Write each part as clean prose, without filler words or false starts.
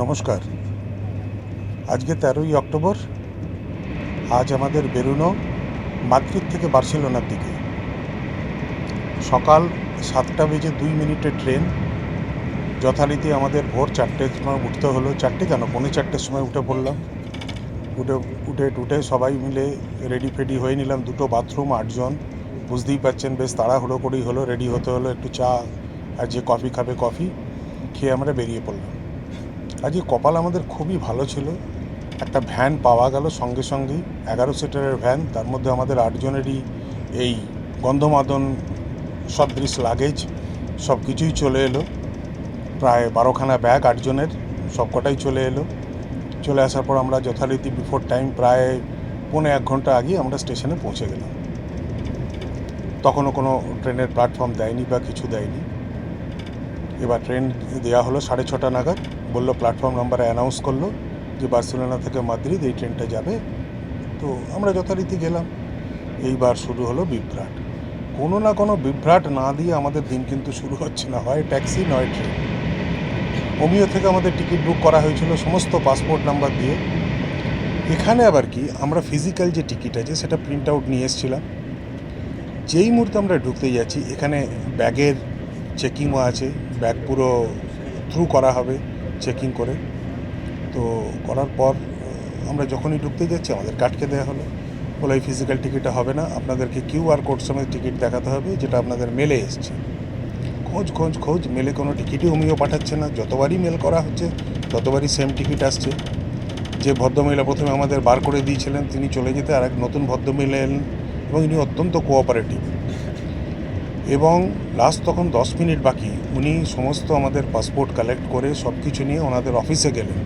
নমস্কার। আজকে 13ই অক্টোবর। আজ আমাদের বেরোনো মাদ্রিদ থেকে বার্সেলোনার দিকে। সকাল 7:02 ট্রেন। যথারীতি আমাদের ভোর 4টের সময় উঠতে হলো। 4টে কেন, 4:45 সময় উঠে পড়লাম। উঠে সবাই মিলে রেডি ফেডি হয়ে নিলাম। 2টো বাথরুম, 8 জন। বুঝতেই পারছেন, বেশ তাড়াহুড়ো করেই হলো, রেডি হতে হলো। একটু চা আর যে কফি খাবে কফি খেয়ে আমরা বেরিয়ে পড়লাম। আজকে কপাল আমাদের খুবই ভালো ছিল। একটা ভ্যান পাওয়া গেল সঙ্গে সঙ্গেই, 11 সিটারের ভ্যান। তার মধ্যে আমাদের 8 জনেরই এই গন্ধমাদন সদৃশ লাগেজ সব কিছুই চলে এলো। প্রায় 12খানা ব্যাগ 8 জনের, সব কটাই চলে এলো। চলে আসার পর আমরা যথারীতি বিফোর টাইম প্রায় 1.25 ঘন্টা আগে আমরা স্টেশনে পৌঁছে গেলাম। তখনও কোনো ট্রেনের প্ল্যাটফর্ম দেয়নি বা কিছু দেয়নি। এবার ট্রেন দেওয়া হলো 6:30 নাগাদ। বললো, প্ল্যাটফর্ম নাম্বারে অ্যানাউন্স করলো যে বার্সেলোনা থেকে মাদ্রিদ এই ট্রেনটা যাবে। তো আমরা যথারীতি গেলাম। এইবার শুরু হলো বিভ্রাট। কোনো না কোনো বিভ্রাট না দিয়ে আমাদের দিন কিন্তু শুরু হচ্ছে না, হয় ট্যাক্সি নয় ট্রেন। ওমিও থেকে আমাদের টিকিট বুক করা হয়েছিল সমস্ত পাসপোর্ট নাম্বার দিয়ে। এখানে আবার কি, আমরা ফিজিক্যাল যে টিকিট আছে সেটা প্রিন্ট আউট নিয়ে এসেছিলাম। যেই মুহূর্তে আমরা ঢুকতে যাচ্ছি, এখানে ব্যাগের চেকিংও আছে। ব্যাগ পুরো থ্রু করা হবে চেকিং করে। তো করার পর আমরা যখনই ঢুকতে যাচ্ছি আমাদের কাটকে দেওয়া হলো। বলে, এই ফিজিক্যাল টিকিটটা হবে না, আপনাদেরকে QR কোড সমেত টিকিট দেখাতে হবে, যেটা আপনাদের মেলে এসছে। খোঁজ মেলে কোনো টিকিটই ওমিও পাঠাচ্ছে না। যতবারই মেল করা হচ্ছে ততবারই সেম টিকিট আসছে। যে ভদ্রমহিলা প্রথমে আমাদের বার করে দিয়েছিলেন, তিনি চলে যেতে আর এক নতুন ভদ্রমহিলা এলেন, এবং ইনি অত্যন্ত কোঅপারেটিভ। এবং লাস্ট তখন 10 মিনিট বাকি, উনি সমস্ত আমাদের পাসপোর্ট কালেক্ট করে সব কিছু নিয়ে ওনাদের অফিসে গেলেন।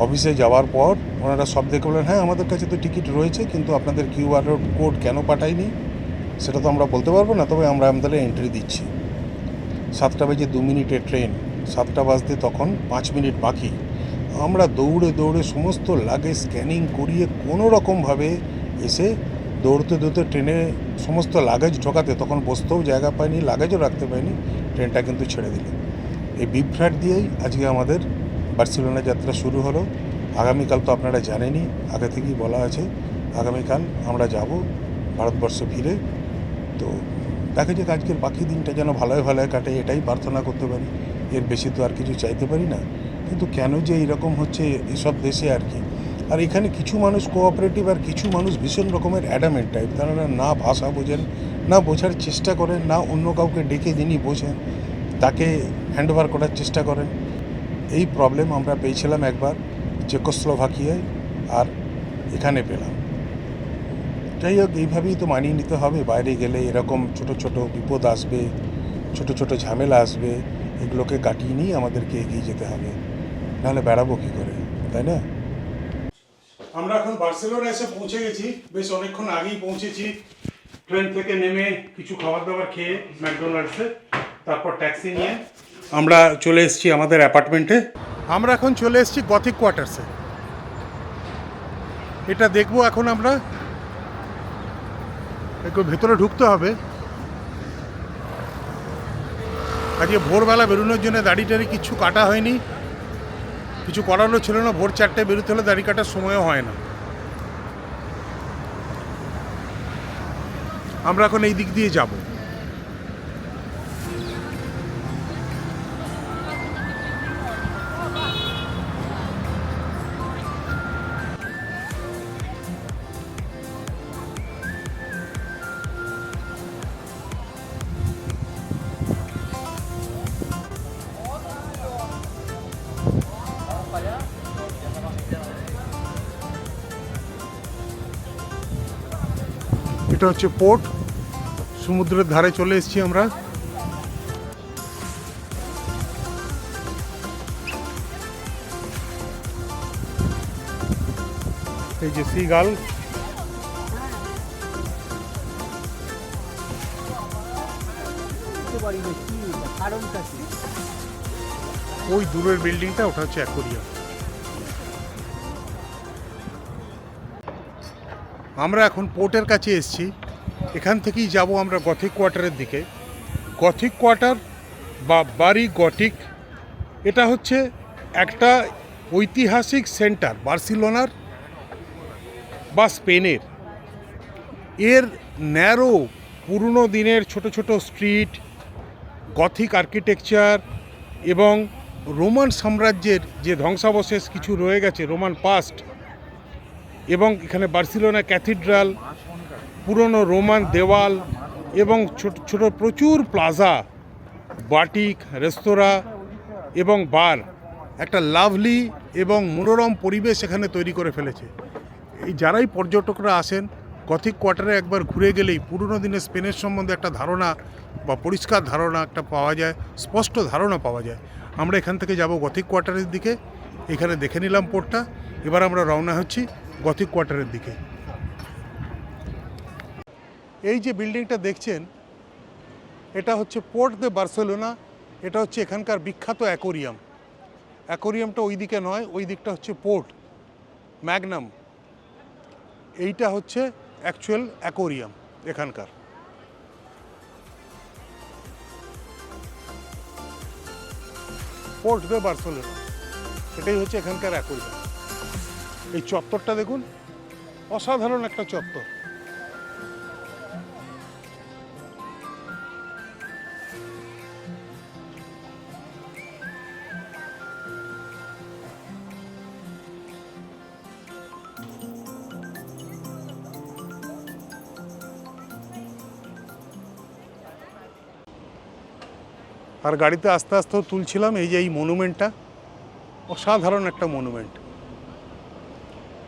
অফিসে যাওয়ার পর ওনারা সব দেখে বললেন, হ্যাঁ আমাদের কাছে তো টিকিট রয়েছে, কিন্তু আপনাদের QR কোড কেন পাঠায়নি সেটা তো আমরা বলতে পারবো না, তবে আমরা আমাদের এন্ট্রি দিচ্ছি। 7:02 ট্রেন, 7টা বাজতে তখন 5 মিনিট বাকি। আমরা দৌড়ে সমস্ত লাগেজ স্ক্যানিং করিয়ে কোনো রকমভাবে এসে দৌড়তে ট্রেনে সমস্ত লাগেজ ঢোকাতে, তখন বসতেও জায়গা পাইনি, লাগেজও রাখতে পাইনি। ট্রেনটা কিন্তু ছেড়ে দিল। এই বিভ্রাট দিয়েই আজকে আমাদের বার্সেলোনা যাত্রা শুরু হলো। আগামীকাল তো আপনারা জানেনই, আগে থেকেই বলা আছে, আগামীকাল আমরা যাব ভারতবর্ষে ফিরে। তো দেখা যাক আজকের বাকি দিনটা যেন ভালোয় কাটে, এটাই প্রার্থনা করতে পারি। এর বেশি তো আর কিছু চাইতে পারি না। কিন্তু কেন যে এইরকম হচ্ছে এসব দেশে আর কি। আর এখানে কিছু মানুষ কোঅপারেটিভ আর কিছু মানুষ ভীষণ রকমের অ্যাডামেন্ট টাইপ। তারা না ভাষা বোঝেন, না বোঝার চেষ্টা করেন, না অন্য কাউকে ডেকে যিনি বোঝেন তাকে হ্যান্ডওভার করার চেষ্টা করেন। এই প্রবলেম আমরা পেয়েছিলাম একবার চেকোস্লোভাকিয়ায়, আর এখানে পেলাম। যাই হোক, এইভাবেই তো মানিয়ে নিতে হবে। বাইরে গেলে এরকম ছোট বিপদ আসবে, ছোট ঝামেলা আসবে। এগুলোকে কাটিয়ে নিয়ে আমাদেরকে এগিয়ে যেতে হবে, নাহলে বেড়াবো কী করে, তাই না? আমরা এখন বার্সেলোনা এসে পৌঁছে গেছি। বেশ অনেকক্ষণ আগেই পৌঁছেছি। ট্রেন থেকে নেমে কিছু খাবার দাবার খেয়ে ম্যাকডোনাল্ডসে, তারপর ট্যাক্সি নিয়ে আমরা চলে এসেছি আমাদের অ্যাপার্টমেন্টে। আমরা এখন চলে এসেছি গথিক কোয়ার্টার্সে। এটা দেখবো এখন আমরা। একটু ভেতরে ঢুকতে হবে। আজকে ভোরবেলা বেরোনোর জন্য দাড়ি টাড়ি কিছু কাটা হয়নি, কিছু করারও ছিল না। ভোর 4টে বেরোতে হলে দাড়ি কাটার সময়ও হয় না। আমরা এখন এই দিক দিয়ে যাব। এটা হচ্ছে পোর্ট, সমুদ্রের ধারে চলে এসেছি আমরা। এই যে সিগাল, ওই দূরের বিল্ডিংটা ওটা হচ্ছে অ্যাকোরিয়াম। আমরা এখন পোর্টের কাছে এসেছি। এখান থেকেই যাব আমরা গথিক কোয়ার্টারের দিকে। গথিক কোয়ার্টার বা বাড়ি গটিক, এটা হচ্ছে একটা ঐতিহাসিক সেন্টার বার্সেলোনার বা স্পেনের, এর ন্যারো পুরনো দিনের ছোট ছোট স্ট্রিট, গথিক আর্কিটেকচার এবং রোমান সাম্রাজ্যের যে ধ্বংসাবশেষ কিছু রয়ে গেছে, রোমান পাস্ট, এবং এখানে বার্সেলোনা ক্যাথিড্রাল, পুরনো রোমান দেওয়াল এবং ছোট ছোট প্রচুর প্লাজা, বাটিক, রেস্তোরাঁ এবং বার, একটা লাভলি এবং মনোরম পরিবেশ এখানে তৈরি করে ফেলেছে। এই যারাই পর্যটকরা আসেন, গথিক কোয়ার্টারে একবার ঘুরে গেলেই পুরনো দিনের স্পেনের সম্বন্ধে একটা ধারণা বা পরিষ্কার ধারণা একটা পাওয়া যায়, স্পষ্ট ধারণা পাওয়া যায়। আমরা এখান থেকে যাব গথিক কোয়ার্টারের দিকে। এখানে দেখে নিলাম পোর্টটা, এবার আমরা রওনা হচ্ছি গথিক কোয়ার্টারের দিকে। এই যে বিল্ডিংটা দেখছেন, এটা হচ্ছে পোর্ট দে বার্সেলোনা। এটা হচ্ছে এখানকার বিখ্যাত অ্যাকোরিয়াম। অ্যাকোরিয়ামটা ওই দিকে নয়, ওই দিকটা হচ্ছে পোর্ট ম্যাগনাম। এইটা হচ্ছে অ্যাকচুয়াল অ্যাকোরিয়াম এখানকার। পোর্ট দে বার্সেলোনা, এটাই হচ্ছে এখানকার অ্যাকোরিয়াম। এই চত্বরটা দেখুন, অসাধারণ একটা চত্বর। আর গাড়িতে আস্তে আস্তেও তুলছিলাম এই যে এই মনুমেন্টটা, অসাধারণ একটা মনুমেন্ট।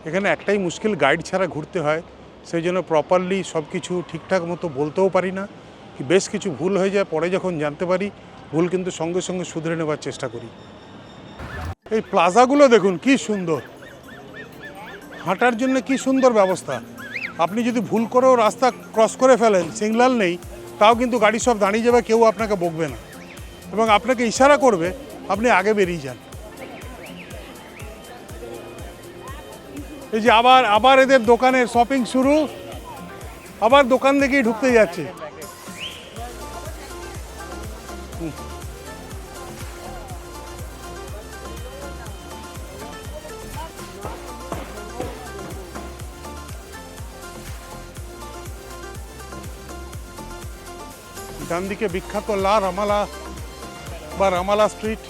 এখানে একটাই মুশকিল, গাইড ছাড়া ঘুরতে হয়, সেই জন্য প্রপারলি সব কিছু ঠিকঠাক মতো বলতেও পারি না, কি বেশ কিছু ভুল হয়ে যায়। পরে যখন জানতে পারি ভুল, কিন্তু সঙ্গে সঙ্গে শুধরে নেবার চেষ্টা করি। এই প্লাজাগুলো দেখুন কি সুন্দর, হাঁটার জন্য কি সুন্দর ব্যবস্থা। আপনি যদি ভুল করেও রাস্তা ক্রস করে ফেলেন, সিগন্যাল নেই, তাও কিন্তু গাড়ি সব দাঁড়িয়ে যাবে, কেউ আপনাকে বকবে না এবং আপনাকে ইশারা করবে আপনি আগে বেরিয়ে যান। এই যে আবার এদের দোকানের শপিং শুরু, আবার দোকান দেখেই ঢুকতে যাচ্ছে। ডান দিকে বিখ্যাত লা রামালা বা রামালা স্ট্রিট।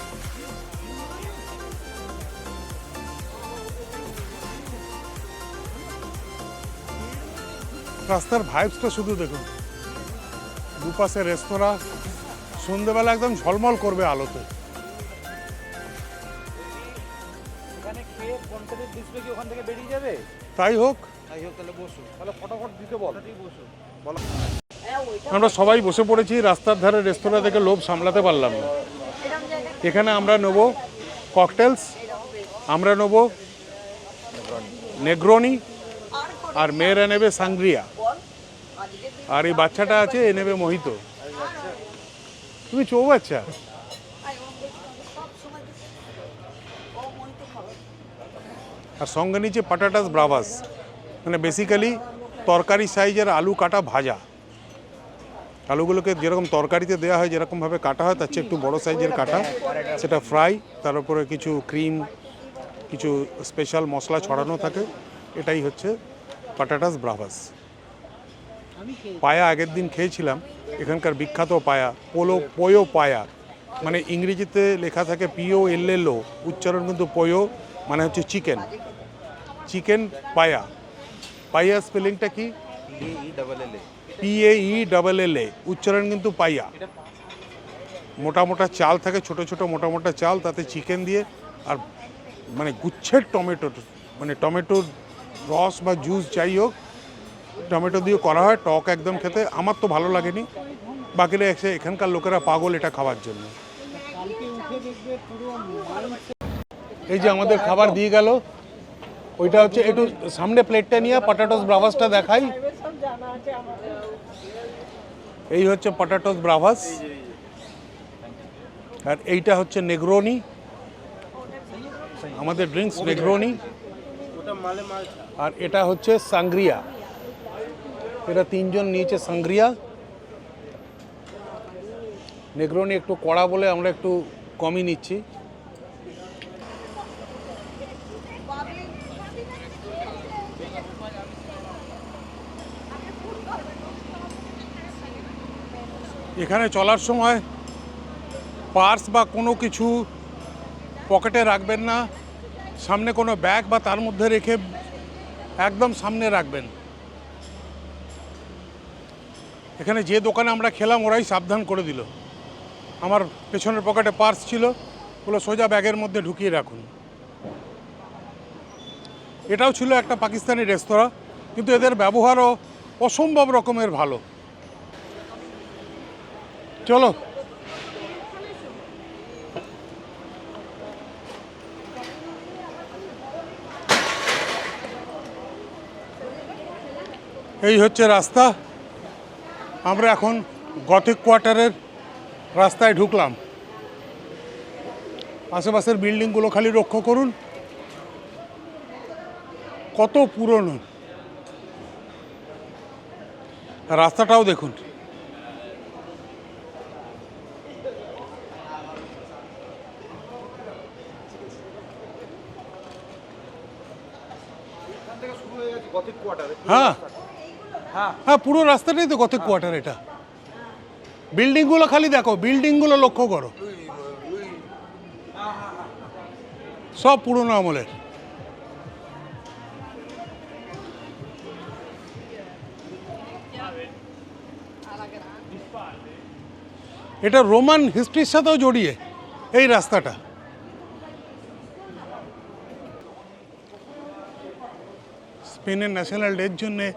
রাস্তার ভাইবসটা শুধু দেখুন, দুপাশে রেস্তোরাঁ, সন্ধ্যেবেলা একদম ঝলমল করবে আলোতে। তাই হোক, আমরা সবাই বসে পড়েছি রাস্তার ধারে রেস্তোরাঁ থেকে, লোভ সামলাতে পারলাম না। এখানে আমরা নেব ককটেলস, আমরা নেব নেগ্রোনি, আর মেয়েরা নেবে সাংগ্রিয়া, আর এই বাচ্চাটা আছে এ নেবে মোহিত। তুমি চৌবাচ্চা। আর সঙ্গে নিচে পাটাটাস ব্রাভাস, মানে বেসিক্যালি তরকারি সাইজের আলু কাটা ভাজা। আলুগুলোকে যেরকম তরকারিতে দেওয়া হয়, যেরকমভাবে কাটা হয়, তার চেয়ে একটু বড়ো সাইজের কাটা, সেটা ফ্রাই, তার উপরে কিছু ক্রিম, কিছু স্পেশাল মশলা ছড়ানো থাকে। এটাই হচ্ছে পাটাটাস ব্রাভাস। পায়া আগের দিন খেয়েছিলাম, এখানকার বিখ্যাত পায়া, পোয়ো পায়া, মানে ইংরেজিতে লেখা থাকে POLLO, উচ্চারণ কিন্তু পোয়ো, মানে হচ্ছে চিকেন। চিকেন পায়া। পায়া স্পেলিংটা কি? PAELLA, উচ্চারণ কিন্তু পাইয়া। মোটা মোটা চাল থাকে, ছোট ছোট মোটা মোটা চাল, তাতে চিকেন দিয়ে আর মানে গুচ্ছের টমেটো, মানে টমেটোর রস বা জুস যাই হোক, টমেটো দিয়ে করা হয়, টক একদম খেতে। আমার তো ভালো লাগেনি, বাকিরা এখানকার লোকেরা পাগল এটা খাওয়ার জন্য। এই যে আমাদের খাবার দিয়ে গেল, ওইটা হচ্ছে একটু সামনে প্লেটটা নিয়ে পটাটোস ব্রাভাসটা দেখাই। এই হচ্ছে পটাটোস ব্রাভাস, আর এইটা হচ্ছে নেগ্রোনি, আমাদের ড্রিঙ্কস নেগ্রোনি, আর এটা হচ্ছে সাংগ্রিয়া। এটা তিনজন নিয়েছে সাংগ্রিয়া। নেগ্রোনি একটু কড়া বলে আমরা একটু কমই নিচ্ছি। এখানে চলার সময় পার্স বা কোনো কিছু পকেটে রাখবেন না, সামনে কোনো ব্যাগ বা তার মধ্যে রেখে একদম সামনে রাখবেন। এখানে যে দোকানে আমরা খেলাম ওরাই সাবধান করে দিল। আমার পেছনের পকেটে পার্স ছিল, ওগুলো সোজা ব্যাগের মধ্যে ঢুকিয়ে রাখুন। এটাও ছিল একটা পাকিস্তানি রেস্তোরাঁ, কিন্তু এদের ব্যবহারও অসম্ভব রকমের ভালো। চলো এই হচ্ছে রাস্তা। আমরা এখন গথিক কোয়ার্টারের রাস্তায় ঢুকলাম। আশেপাশের বিল্ডিংগুলো খালি লক্ষ্য করুন, কত পুরনো। রাস্তাটাও দেখুন। হ্যাঁ হ্যাঁ, পুরো রাস্তাটাই তো গথিক কোয়ার্টার। এটা বিল্ডিংগুলো খালি দেখো, বিল্ডিংগুলো লক্ষ্য করো, সব পুরনো আমলের। এটা রোমান হিস্ট্রির সাথেও জড়িয়ে এই রাস্তাটা। স্পেনের ন্যাশনাল ডের জন্যে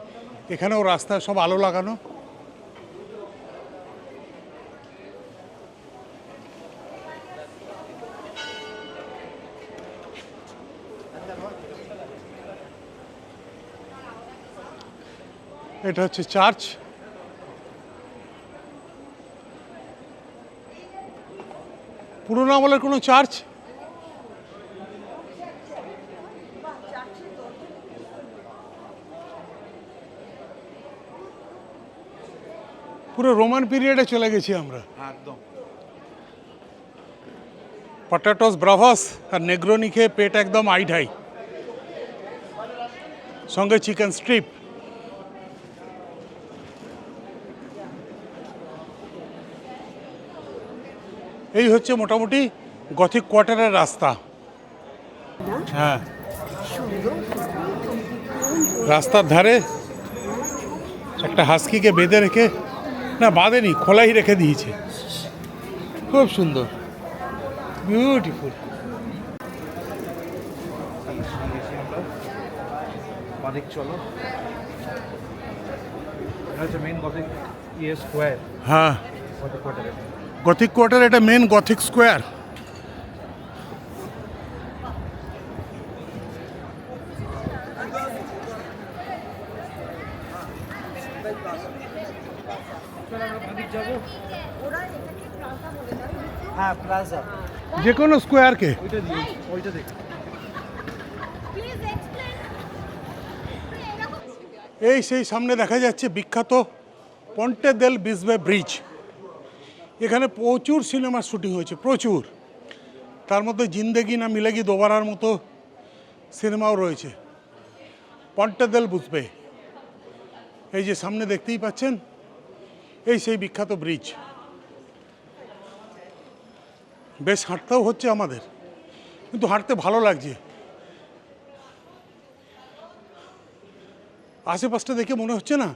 এখানেও রাস্তায় সব আলো লাগানো। এটা হচ্ছে চার্চ। পুরোনো আমলের কোনো চার্চ। পুরো রোমান পিরিয়ডে চলে গেছি আমরা একদম। পটাটোস ব্রাভাস আর নেগ্রোনি খেয়ে পেট একদম আইঢাই, সঙ্গে চিকেন স্ট্রিপ। এই হচ্ছে মোটামুটি গথিক কোয়ার্টারের রাস্তা। হ্যাঁ, রাস্তার ধারে একটা হাস্কিকে বেঁধে রেখে, না বাঁধেনি, খোলাই রেখে দিয়েছে। খুব সুন্দর, বিউটিফুল। চলো, মেন গথিক স্কোয়ার। হ্যাঁ, গথিক কোয়ার্টার, এটা মেন গথিক স্কোয়ার। হ্যাঁ, প্লাজা, যে কোনো স্কোয়ারকে। ওইটা দেখ। এই সেই সামনে দেখা যাচ্ছে বিখ্যাত পন্টে দেল বিসবে ব্রিজ। এখানে প্রচুর সিনেমার শুটিং হয়েছে, প্রচুর। তার মধ্যে জিন্দেগি না মিলেগি দোবারার মতো সিনেমাও রয়েছে। পন্টে দেল বিসবে, এই যে সামনে দেখতেই পাচ্ছেন, এই সেই বিখ্যাত ব্রিজ। বেশ হাঁটতেও হচ্ছে আমাদের, কিন্তু হাঁটতে ভালো লাগছে। আশেপাশটা দেখে মনে হচ্ছে না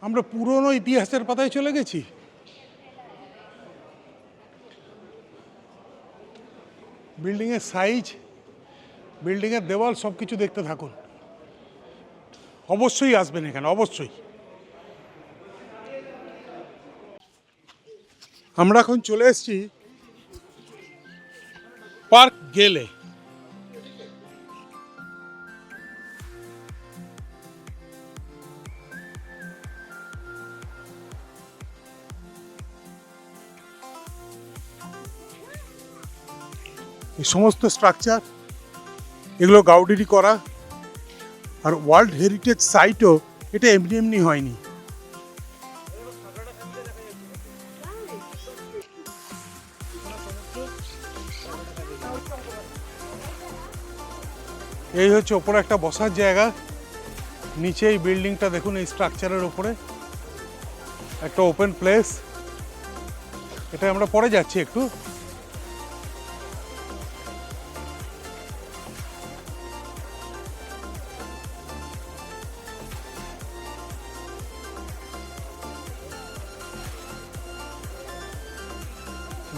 আমরা পুরনো ইতিহাসের পাতায় চলে গেছি। বিল্ডিংয়ের সাইজ, বিল্ডিংয়ের দেওয়াল, সব কিছু দেখতে থাকুন। অবশ্যই আসবেন এখানে, অবশ্যই। আমরা এখন চলে এসেছি পার্ক গেলে। এই সমস্ত স্ট্রাকচার, এগুলো গাউডিরি করা। আর ওয়ার্ল্ড হেরিটেজ সাইটও এটা এমনি এমনি হয়নি। এই হচ্ছে ওপরে একটা বসার জায়গা, নিচে এই বিল্ডিংটা দেখুন, এই স্ট্রাকচারের ওপরে একটা ওপেন প্লেস। এটা আমরা পরে যাচ্ছি একটু।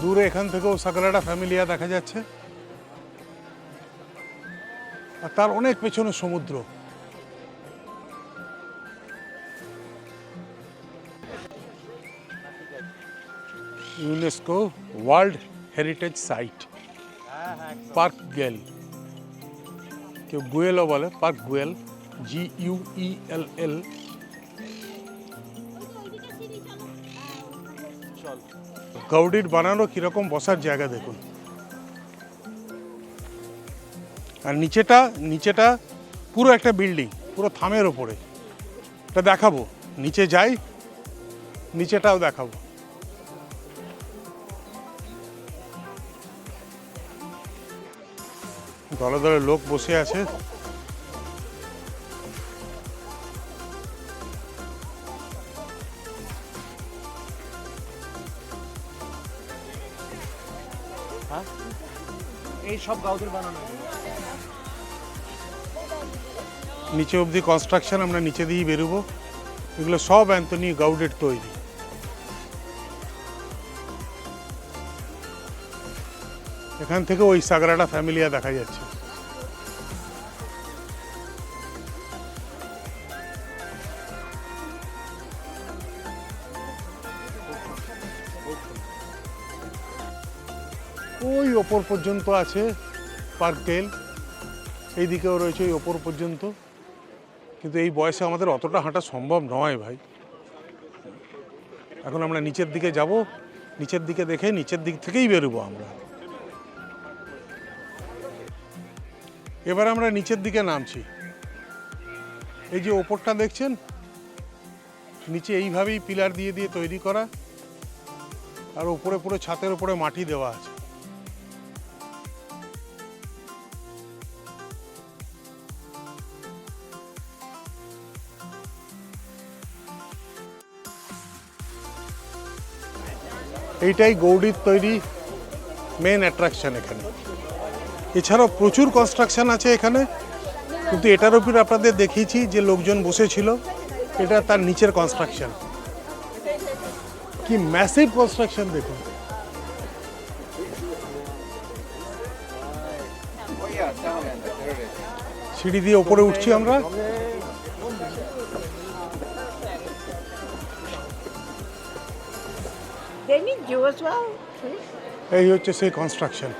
দূরে এখান থেকেও সাগ্রাডা ফ্যামিলিয়া দেখা যাচ্ছে, আর তার অনেক পেছনে সমুদ্র। UNESCO world heritage site Park Guell, কেউ গুয়েলও বলে, পার্ক গুয়েল, GUELL। গাউডির বানানো কিরকম বসার জায়গা দেখুন। আর নিচেটা পুরো একটা বিল্ডিং, পুরো থামের ওপরে। এটা দেখাবো, নিচে যাই, নিচেটাও দেখাবো। দলে দলে লোক বসে আছে। এই সব গাউদের বানানো। নিচে অবধি কনস্ট্রাকশন, আমরা নিচে দিয়েই বেরোবো। এগুলো সব অ্যান্থনি গাউডের তৈরি। এখান থেকে ওই সাগ্রাডা ফ্যামিলিয়া দেখা যাচ্ছে। ওই ওপর পর্যন্ত আছে পার্ক টেল, এইদিকেও রয়েছে ওই ওপর পর্যন্ত। কিন্তু এই বয়সে আমাদের অতটা হাঁটা সম্ভব নয় ভাই। এখন আমরা নিচের দিকে যাব, নিচের দিকে দেখে নিচের দিক থেকেই বেরোবো আমরা। এবার আমরা নিচের দিকে নামছি। এই যে ওপরটা দেখছেন, নিচে এইভাবেই পিলার দিয়ে দিয়ে তৈরি করা, আর উপরে পুরো ছাতের উপরে মাটি দেওয়া আছে। এইটাই গৌড়ির তৈরি মেন অ্যাট্রাকশন এখানে। এছাড়াও প্রচুর কনস্ট্রাকশন আছে এখানে, কিন্তু এটার উপর আপনাদের দেখিয়েছি যে লোকজন বসেছিল, এটা তার নিচের কনস্ট্রাকশন। কি ম্যাসিভ কনস্ট্রাকশন দেখুন। সিঁড়ি দিয়ে ওপরে উঠছি আমরা। They need you as well, please. এই হচ্ছে সেই কনস্ট্রাকশন।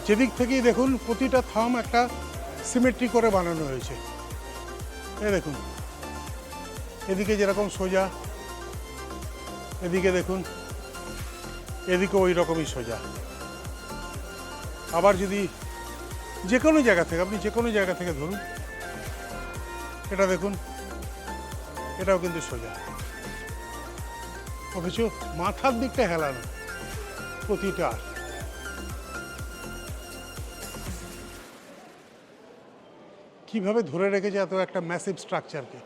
যেদিক থেকেই দেখুন প্রতিটা থাম একটা সিমেট্রি করে বানানো হয়েছে। এই দেখুন, এদিকে যেরকম সোজা, এদিকে দেখুন, এদিকে ওই রকমই সোজা। আবার যদি যে কোনো জায়গা থেকে, আপনি যে কোনো জায়গা থেকে ধরুন, এটা দেখুন, এটাও কিন্তু সোজা, অথচ মাথার দিকটা হেলানো প্রতিটা। কিভাবে ধরে রেখেছে এত একটা ম্যাসিভ স্ট্রাকচারকে।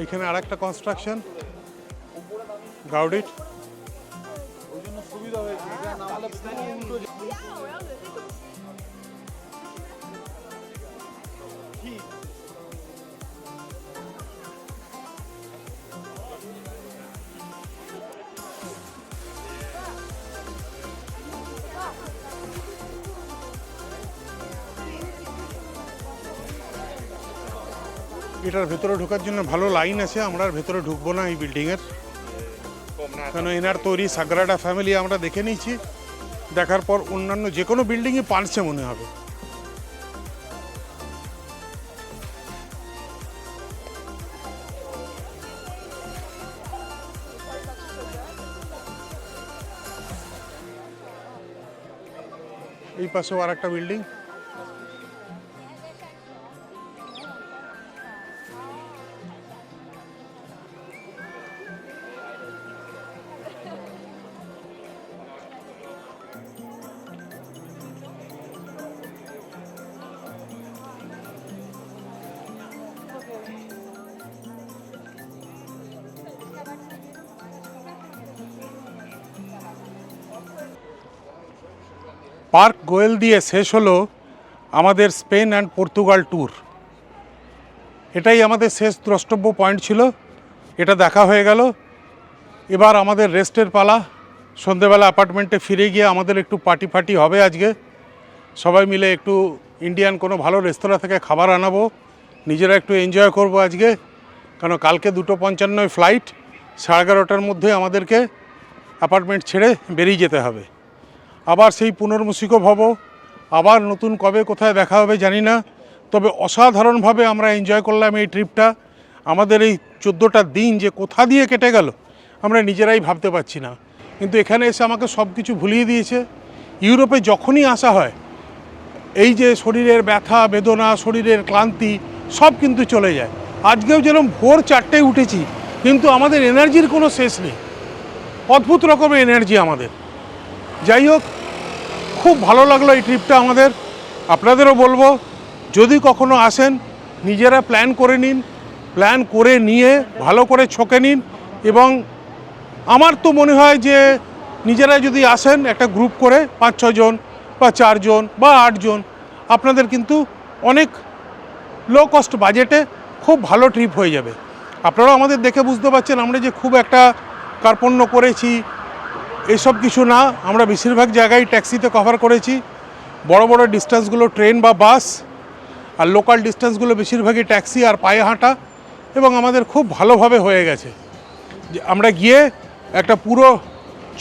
এখানে আর একটা কনস্ট্রাকশন গাউডিট। এটার ভেতরে ঢোকার জন্য ভালো লাইন আছে, আমরা আর ভেতরে ঢুকবো না এই বিল্ডিংয়ের, কেন এনার তৈরি সাগ্রাডা ফ্যামিলি আমরা দেখে নিয়েছি, দেখার পর অন্যান্য যে কোনো বিল্ডিংই পারছে মনে হবে। এই পাশেও আর একটা বিল্ডিং, পার্ক গোয়েল দিয়ে শেষ হলো আমাদের স্পেন অ্যান্ড পর্তুগাল ট্যুর। এটাই আমাদের শেষ দ্রষ্টব্য পয়েন্ট ছিল, এটা দেখা হয়ে গেল। এবার আমাদের রেস্টের পালা, সন্ধেবেলা অ্যাপার্টমেন্টে ফিরে গিয়ে আমাদের একটু পার্টি হবে আজকে, সবাই মিলে একটু ইন্ডিয়ান কোনো ভালো রেস্তোরাঁ থেকে খাবার আনাবো, নিজেরা একটু এনজয় করব আজকে, কারণ কালকে 2:55 ফ্লাইট, 11:30টার মধ্যে আমাদেরকে অ্যাপার্টমেন্ট ছেড়ে বেরিয়ে যেতে হবে। আবার সেই পুনর্মুসিক ভব, আবার নতুন কবে কোথায় দেখা হবে জানি না, তবে অসাধারণভাবে আমরা এনজয় করলাম এই ট্রিপটা। আমাদের এই 14টা দিন যে কোথা দিয়ে কেটে গেল আমরা নিজেরাই ভাবতে পারছি না, কিন্তু এখানে এসে আমাকে সব কিছু ভুলিয়ে দিয়েছে। ইউরোপে যখনই আসা হয় এই যে শরীরের ব্যথা বেদনা, শরীরের ক্লান্তি সব কিন্তু চলে যায়। আজকেও যেরকম ভোর 4টায় উঠেছি, কিন্তু আমাদের এনার্জির কোনো শেষ নেই, অদ্ভুত রকমের এনার্জি আমাদের। যাই হোক, খুব ভালো লাগলো এই ট্রিপটা আমাদের। আপনাদেরও বলবো, যদি কখনো আসেন নিজেরা প্ল্যান করে নিন, প্ল্যান করে নিয়ে ভালো করে ছকে নিন। এবং আমার তো মনে হয় যে নিজেরা যদি আসেন একটা গ্রুপ করে 5-6 জন বা 4 জন বা 8 জন, আপনাদের কিন্তু অনেক লো কস্ট বাজেটে খুব ভালো ট্রিপ হয়ে যাবে। আপনারাও আমাদের দেখে বুঝতে পারছেন আমরা যে খুব একটা কার্পণ্য করেছি এসব কিছু না। আমরা বেশিরভাগ জায়গায় ট্যাক্সিতে কভার করেছি, বড় বড় ডিস্টেন্সগুলো ট্রেন বা বাস, আর লোকাল ডিস্টেন্সগুলো বেশিরভাগই ট্যাক্সি আর পায়ে হাঁটা, এবং আমাদের খুব ভালোভাবে হয়ে গেছে। যে আমরা গিয়ে একটা পুরো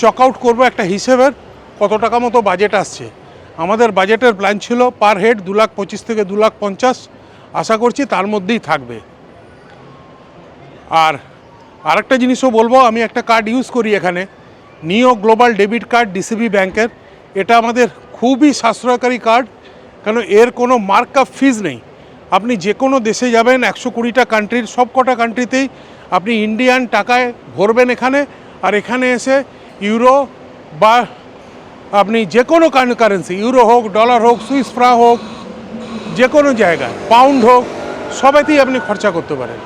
চক আউট করবো একটা হিসেবের কত টাকা মতো বাজেট আসছে। আমাদের বাজেটের প্ল্যান ছিল পার হেড 2,25,000 থেকে 2,50,000, আশা করছি তার মধ্যেই থাকবে। আর আরেকটা জিনিসও বলবো, আমি একটা কার্ড ইউজ করি এখানে, নিও গ্লোবাল ডেবিট কার্ড ডিসিবি ব্যাংকের। এটা আমাদের খুবই সাশ্রয়কারী কার্ড, কেন এর কোনো মার্কআপ ফিজ নেই। আপনি যে কোনো দেশে যাবেন, 120টা কান্ট্রির সব কটা কান্ট্রিতেই আপনি ইন্ডিয়ান টাকায় ভরবেন এখানে, আর এখানে এসে ইউরো বা আপনি যে কোনো কারেন্সি, ইউরো হোক, ডলার হোক, সুইস ফ্রা হোক, যে কোনো জায়গায় পাউন্ড হোক, সবেতেই আপনি খরচা করতে পারেন।